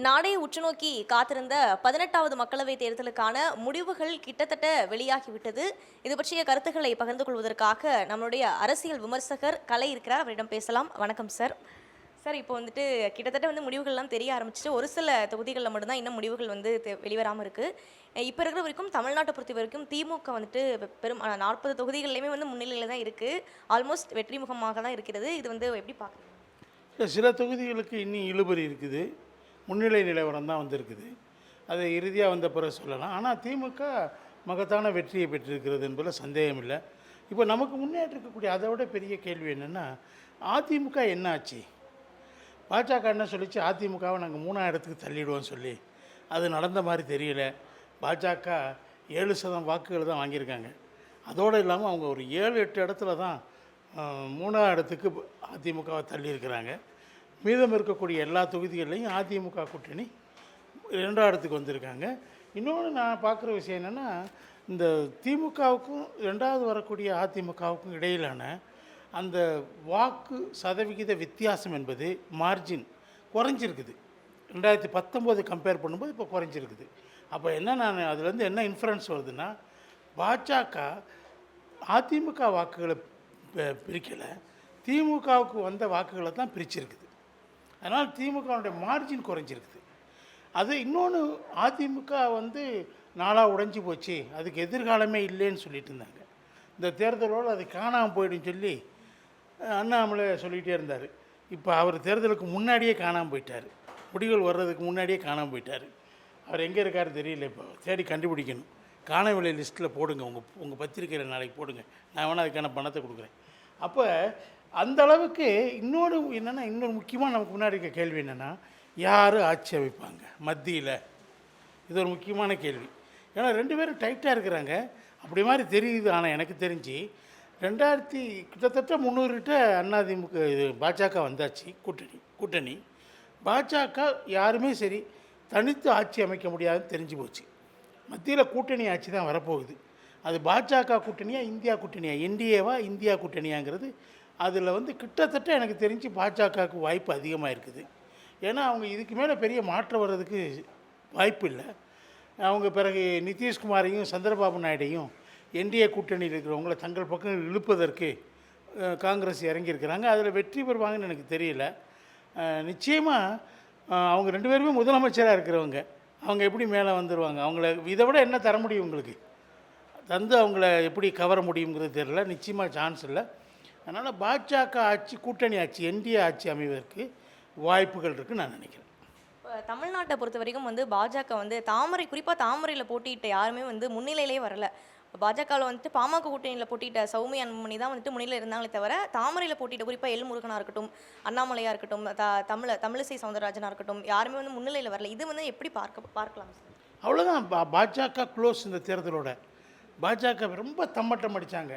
நாடே உற்றுநோக்கி காத்திருந்த 18வது மக்களவைத் தேர்தலுக்கான முடிவுகள் கிட்டத்தட்ட வெளியாகிவிட்டது. இது பற்றிய கருத்துக்களை பகிர்ந்து கொள்வதற்காக நம்மளுடைய அரசியல் விமர்சகர் கலை இருக்கிறார். அவரிடம் பேசலாம். வணக்கம் சார். சார், இப்போ வந்துட்டு கிட்டத்தட்ட முடிவுகள்லாம் தெரிய ஆரம்பிச்சுட்டு ஒரு சில தொகுதிகளில் மட்டும்தான் இன்னும் முடிவுகள் வெளிவராமல் இருக்குது. இப்போ இருக்கிற வரைக்கும் தமிழ்நாட்டை பொறுத்த வரைக்கும் திமுக வந்துட்டு பெரும் 40 தொகுதிகள்லையுமே முன்னிலையில் தான் இருக்குது. ஆல்மோஸ்ட் வெற்றி முகமாக தான் இருக்கிறது. இது எப்படி பார்க்குறீங்க? சில தொகுதிகளுக்கு இன்னும் இழுபறி இருக்குது. முன்னிலை நிலவரம் தான் வந்திருக்குது. அதை இறுதியாக வந்த பிறகு சொல்லலாம். ஆனால் திமுக மகத்தான வெற்றியை பெற்றிருக்கிறது என்பதில் சந்தேகம் இல்லை. இப்போ நமக்கு முன்னேற்றிருக்கக்கூடிய அதை விட பெரிய கேள்வி என்னென்னா, அதிமுக என்ன ஆச்சு? பாஜக என்ன சொல்லிச்சு, அதிமுகவை நாங்கள் 3ஆம் இடத்துக்கு தள்ளிடுவோம் சொல்லி. அது நடந்த மாதிரி தெரியல. பாஜக 7% வாக்குகள் தான் வாங்கியிருக்காங்க. அதோடு இல்லாமல் அவங்க ஒரு 7-8 இடத்துல தான் 3ஆம் இடத்துக்கு அதிமுகவை தள்ளியிருக்கிறாங்க. மீதம் இருக்கக்கூடிய எல்லா தொகுதிகள்லையும் அதிமுக கூட்டணி 2ஆம் இடத்துக்கு வந்திருக்காங்க. இன்னொன்று நான் பார்க்குற விஷயம் என்னென்னா, இந்த திமுகவுக்கும் 2வது வரக்கூடிய அதிமுகவுக்கும் இடையிலான அந்த வாக்கு சதவிகித வித்தியாசம் என்பது மார்ஜின் குறைஞ்சிருக்குது. 2019 கம்பேர் பண்ணும்போது இப்போ குறைஞ்சிருக்குது. அப்போ என்ன, நான் அதுலேருந்து என்ன இன்ஃப்ளூயன்ஸ் வருதுன்னா, பாஜக அதிமுக வாக்குகளை பிரிக்கலை, திமுகவுக்கு வந்த வாக்குகளை தான் பிரிச்சிருக்குது. அதனால் திமுகவுடைய மார்ஜின் குறைஞ்சிருக்குது. அது இன்னொன்று, அதிமுக நாளாக உடைஞ்சி போச்சு, அதுக்கு எதிர்காலமே இல்லைன்னு சொல்லிட்டு இருந்தாங்க. இந்த தேர்தலோடு அது காணாமல் போயிடுன்னு சொல்லி அண்ணாமலை சொல்லிகிட்டே இருந்தார். இப்போ அவர் தேர்தலுக்கு முன்னாடியே காணாமல் போயிட்டார். முடிவுகள் வர்றதுக்கு முன்னாடியே காணாமல் போயிட்டார். அவர் எங்கே இருக்காரு தெரியல. இப்போ தேடி கண்டுபிடிக்கணும். காணவில்லை லிஸ்ட்டில் போடுங்க, உங்கள் பத்திரிக்கையில் நாளைக்கு போடுங்க, நான் வேணால் அதுக்கான பணத்தை கொடுக்குறேன். அப்போ அந்த அளவுக்கு இன்னொரு முக்கியமாக நமக்கு முன்னாடி இருக்க கேள்வி என்னென்னா, யார் ஆட்சி அமைப்பாங்க மத்தியில்? இது ஒரு முக்கியமான கேள்வி. ஏன்னா 2 பேரும் டைட்டாக இருக்கிறாங்க அப்படி மாதிரி தெரியுது. ஆனால் எனக்கு தெரிஞ்சு கிட்டத்தட்ட 300 அதிமுக இது பாஜக வந்தாச்சு. கூட்டணி பாஜக யாருமே சரி தனித்து ஆட்சி அமைக்க முடியாதுன்னு தெரிஞ்சு போச்சு. மத்தியில் கூட்டணி ஆட்சி தான் வரப்போகுது. அது பாஜக கூட்டணியா, இந்தியா கூட்டணியா, என்டிஏவா இந்தியா கூட்டணியாங்கிறது அதில் கிட்டத்தட்ட எனக்கு தெரிஞ்சு பாஜகவுக்கு வாய்ப்பு அதிகமாக இருக்குது. ஏன்னா அவங்க இதுக்கு மேலே பெரிய மாற்றம் வர்றதுக்கு வாய்ப்பு இல்லை. அவங்க பிறகு நிதிஷ்குமாரையும் சந்திரபாபு நாயுடையும் என்டிஏ கூட்டணியில் இருக்கிறவங்கள தங்கள் பக்கம் இழுப்பதற்கு காங்கிரஸ் இறங்கியிருக்கிறாங்க. அதில் வெற்றி பெறுவாங்கன்னு எனக்கு தெரியல. நிச்சயமாக அவங்க 2 பேருமே முதலமைச்சராக இருக்கிறவங்க. அவங்க எப்படி மேலே வந்துடுவாங்க? அவங்கள இதை விட என்ன தர முடியும் உங்களுக்கு? அவங்கள எப்படி கவர முடியுங்கிறது தெரியல. நிச்சயமாக சான்ஸ் இல்லை. அதனால் பாஜக ஆட்சி, கூட்டணி ஆட்சி, என்டிஏ ஆட்சி அமைவதற்கு வாய்ப்புகள் இருக்குதுன்னு நான் நினைக்கிறேன். இப்போ தமிழ்நாட்டை பொறுத்த வரைக்கும் பாஜக குறிப்பாக தாமரையில் போட்டியிட்ட யாருமே முன்னிலையிலே வரலை. பாஜகவில் பாமக கூட்டணியில் போட்டியிட்ட சௌமியா அன்புமணி தான் முன்னிலையில் இருந்தாங்களே தவிர, தாமரையில் போட்டியிட்ட குறிப்பாக எல் முருகனாக இருக்கட்டும், அண்ணாமலையாக இருக்கட்டும், தமிழிசை சவுந்தரராஜனாக இருக்கட்டும், யாருமே முன்னிலையில் வரல. இது எப்படி பார்க்கலாம்? அவ்வளோதான். பாஜக க்ளோஸ். இந்த தேர்தலோட பாஜக ரொம்ப தம்மட்டம் அடித்தாங்க.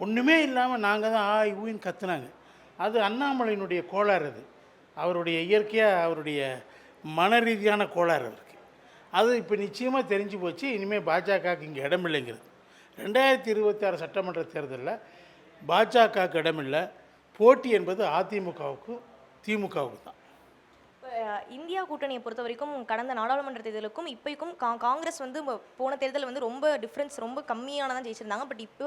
ஒன்றுமே இல்லாமல் நாங்கள் தான் ஊன்னு கத்துனாங்க. அது அண்ணாமலையினுடைய கோளாறு. அது அவருடைய இயற்கையாக அவருடைய மன ரீதியான கோளாறு இருக்குது. அது இப்போ நிச்சயமாக தெரிஞ்சு போச்சு. இனிமேல் பாஜகவுக்கு இங்கே இடமில்லைங்கிறது. 2026 சட்டமன்ற தேர்தலில் பாஜகவுக்கு இடமில்லை. போட்டி என்பது அதிமுகவுக்கும் திமுகவுக்கு தான். இந்தியா கூட்டணியை பொறுத்த வரைக்கும் கடந்த நாடாளுமன்ற தேர்தலுக்கும் இப்போக்கும் காங்கிரஸ் போன தேர்தல் ரொம்ப டிஃப்ரென்ஸ் ரொம்ப கம்மியானதான் ஜெயிச்சிருந்தாங்க. பட் இப்போ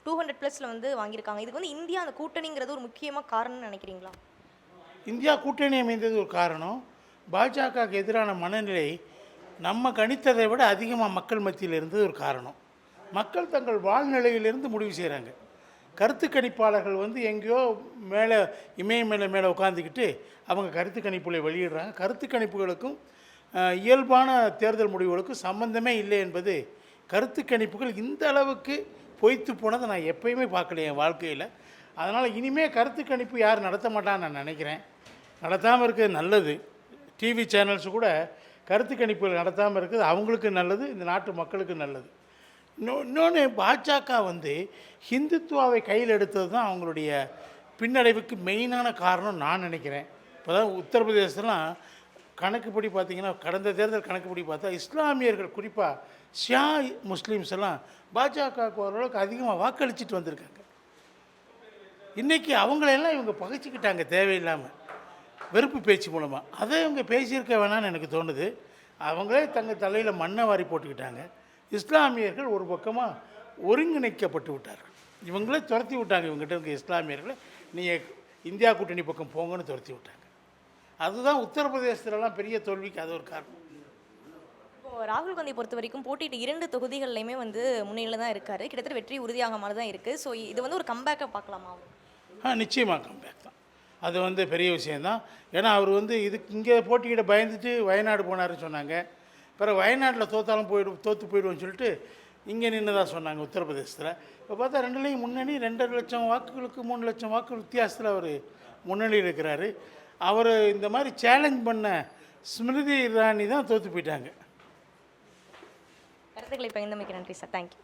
200+ வாங்கியிருக்காங்க. இதுக்கு இந்தியா அந்த கூட்டணிங்கிறது ஒரு முக்கியமாக காரணம்னு நினைக்கிறீங்களா? இந்தியா கூட்டணி அமைந்தது ஒரு காரணம். பாஜகவுக்கு எதிரான மனநிலை நம்ம கணித்ததை விட அதிகமாக மக்கள் மத்தியில் இருந்தது ஒரு காரணம். மக்கள் தங்கள் வாழ்நிலையிலிருந்து முடிவு செய்கிறாங்க. கருத்து கணிப்பாளர்கள் எங்கேயோ மேலே இமயம் மேலே உட்காந்துக்கிட்டு அவங்க கருத்து கணிப்புகளை வெளியிடுறாங்க. கருத்து கணிப்புகளுக்கும் இயல்பான தேர்தல் முடிவுகளுக்கும் சம்பந்தமே இல்லை என்பது கருத்து கணிப்புகள் இந்த அளவுக்கு பொய்த்து போனதை நான் எப்பயுமே பார்க்கல என் வாழ்க்கையில். அதனால் இனிமேல் கருத்து கணிப்பு யார் நடத்த மாட்டான்னு நான் நினைக்கிறேன். நடத்தாமல் இருக்கிறது நல்லது. டிவி சேனல்ஸு கூட கருத்து கணிப்புகள் நடத்தாமல் இருக்கிறது அவங்களுக்கு நல்லது, இந்த நாட்டு மக்களுக்கு நல்லது. இன்னொன்று, பாஜக ஹிந்துத்துவாவை கையில் எடுத்தது தான் அவங்களுடைய பின்னடைவுக்கு மெயினான காரணம் நான் நினைக்கிறேன். இப்போ தான் உத்தரப்பிரதேசலாம் கணக்குப்படி பார்த்திங்கன்னா, கடந்த தேர்தல் கணக்குப்படி பார்த்தா இஸ்லாமியர்கள் குறிப்பாக ஷியா முஸ்லீம்ஸ் எல்லாம் பாஜகவுக்கு ஓரளவுக்கு அதிகமாக வாக்களிச்சிட்டு வந்திருக்காங்க. இன்றைக்கி அவங்களெல்லாம் இவங்க பகைச்சிக்கிட்டாங்க தேவையில்லாமல். வெறுப்பு பேச்சு மூலமாக. அதை இவங்க பேசியிருக்க வேணான்னு எனக்கு தோணுது. அவங்களே தங்கள் தலையில் மண்ணை வாரி போட்டுக்கிட்டாங்க. இஸ்லாமியர்கள் ஒரு பக்கமாக ஒருங்கிணைக்கப்பட்டு விட்டார்கள். இவங்களே துரத்தி விட்டாங்க. இவங்ககிட்ட இருக்க இஸ்லாமியர்களை நீங்கள் இந்தியா கூட்டணி பக்கம் போங்கன்னு துரத்தி விட்டாங்க. அதுதான் உத்தரப்பிரதேசத்துலலாம் பெரிய தோல்விக்கு அது ஒரு காரணம். இப்போ ராகுல் காந்தி பொறுத்த வரைக்கும் போட்டியிட்ட 2 தொகுதிகள்லையுமே வந்து முன்னிலையில் தான் இருக்காரு. கிட்டத்தட்ட வெற்றி உறுதியாக மாதிரி தான் இருக்குது. ஸோ இது வந்து ஒரு கம்பேக்கை பார்க்கலாமா? நிச்சயமாக கம்பேக் தான். அது வந்து பெரிய விஷயந்தான். ஏன்னா அவர் வந்து இதுக்கு இங்கே போட்டியிட பயந்துட்டு வயநாடு போனாருன்னு சொன்னாங்க. பிறகு வயநாட்டில் தோற்றாலும் தோற்று போயிடுவோம்னு சொல்லிட்டு இங்கே நின்று சொன்னாங்க உத்தரப்பிரதேசத்தில். இப்போ பார்த்தா 2லையும் முன்னணி 2.5 லட்சம் வாக்குகளுக்கு 3 லட்சம் வாக்கு வித்தியாசத்தில் அவர் முன்னணியில் இருக்கிறாரு. அவர் இந்த மாதிரி சேலஞ்ச் பண்ண ஸ்மிருதி இரானி தான் தோற்று போயிட்டாங்க. கருத்துக்களை பகிர்ந்தமைக்கு நன்றி சார். தேங்க்யூ.